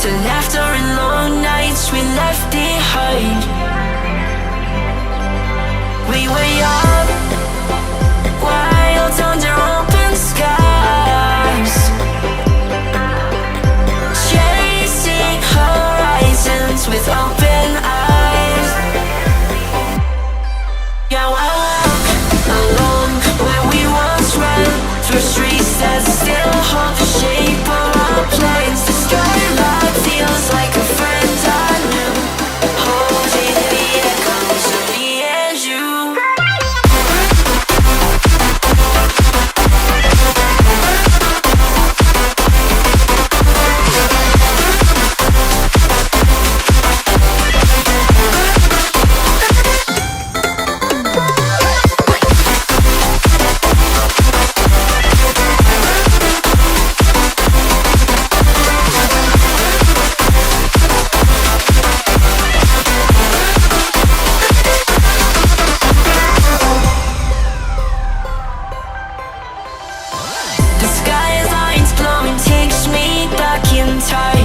to laughter and long nights we left behind. We were young, wild under open skies, chasing horizons with open eyes. Yeah, I walk alone where we once ran, through streets that still hold the shape of our plans. The skyline feels like a friend I knew, holding the echoes of me and you. The skyline's glowing, takes me back in time.